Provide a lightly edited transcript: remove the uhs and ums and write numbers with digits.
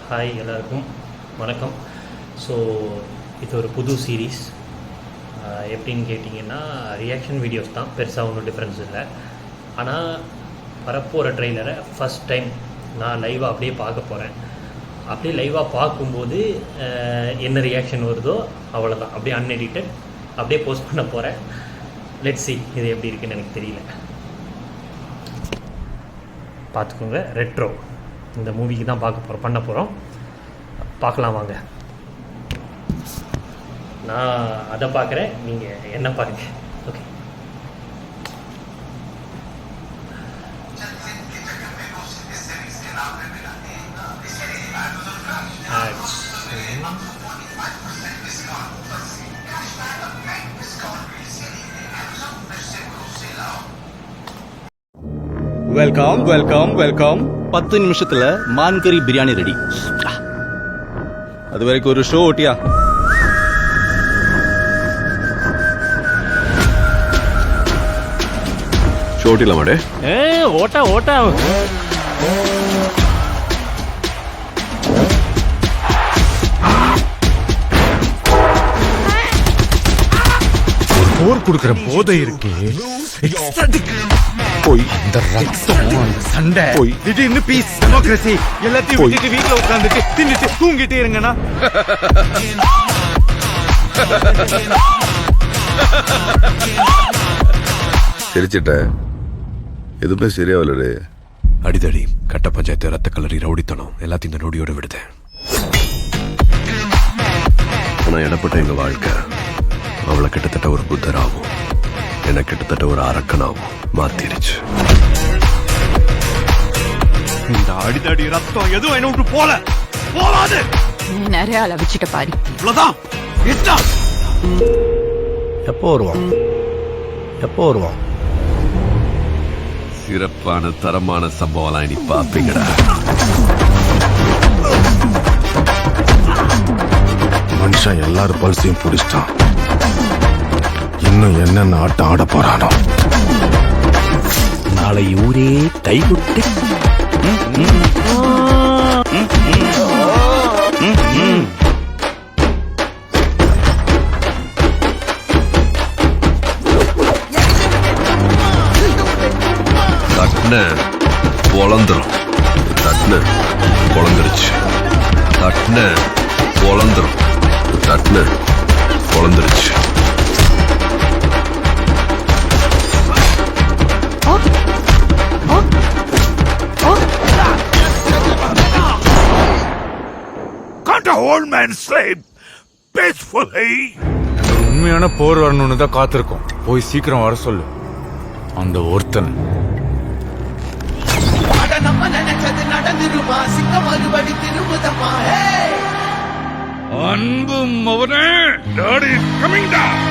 Hi எல்லாருக்கும் வணக்கம். So இது ஒரு புது சீரீஸ். எப்படின்னு கேட்டிங்கன்னா ரியாக்ஷன் வீடியோஸ் தான், பெருசாக ஒன்றும் டிஃப்ரென்ஸ் இல்லை. ஆனால் வரப்போகிற ட்ரெய்லரை ஃபஸ்ட் டைம் நான் லைவாக அப்படியே பார்க்க போகிறேன். அப்படியே லைவாக பார்க்கும்போது என்ன ரியாக்ஷன் வருதோ அவ்வளோதான், அப்படியே அன்எடிட்டட் அப்படியே போஸ்ட் பண்ண போகிறேன். லெட்ஸ் see இது எப்படி இருக்குன்னு எனக்கு தெரியல. பார்த்துக்கோங்க, ரெட்ரோ இந்த மூவிக்கு தான் பண்ண போகிறோம். பார்க்கலாம் வாங்க. நான் அதை பார்க்குறேன், நீங்கள் என்ன பாருங்க. ஓகே. Welcome welcome welcome. 10 நிமிஷத்துல மான்கறி பிரியாணி ரெடி. அது வரைக்கும் ஒரு ஷோ ஓட்டியா? ஷோ ஓட்டில மாடே. ஓட்டா ஓட்டா. போர் கொடுக்கிற போதை இருக்கு. போய் இந்த ரத்தம், அந்த சண்டை, போய் திடீர்னு பீஸ், டெமோக்ரஸி எல்லாத்தையும் விட்டுட்டு வீட்டுல உட்காந்துட்டு தின்னுட்டு தூங்கிட்டே இருங்கண்ணா. சிரிச்சிட்ட, எதுவுமே சரியாவில்லடே. அடிதடி, கட்ட பஞ்சாயத்து, ரத்த கலரி, ரவுடித்தனம் எல்லாத்தையும் இந்த நொடியோட விடுதேன். ஆனா இடப்பட்ட எங்க வாழ்க்கை அவளை கிட்டத்தட்ட ஒரு புத்தராகும், என்ன கிட்டத்தட்ட ஒரு அரக்கனாகும் மாத்திருச்சு. இந்த அடிதடி ரத்தம் எதுவும் என்ன விட்டு போகாது. நிறைய அளவிச்சிட்ட பாரு. இவ்வளவுதான். எப்போ வருவான்? சிறப்பான தரமான சம்பவம்லாம் இனி பாப்பீங்கடா. மனுஷன் எல்லாரும் பல்சையும் பிடிச்சிட்டான். இன்னும் என்னென்ன ஆட்டம் ஆட போறானோ. நாளை ஊரே கைவிட்டு தட்ன பொழந்துரும். தட்ன பொழந்துருச்சு. தட்ன பொழந்துரும். தட்ன பொழந்துருச்சு. Old man sleep peacefully. உண்மையான போர் வரணும்னு தான் காத்திருக்கோம். போய் சீக்கிரம் வர சொல்லு அந்த ஒருத்தன். அன்பு மவனே, டாடி கமிங் டவுன்.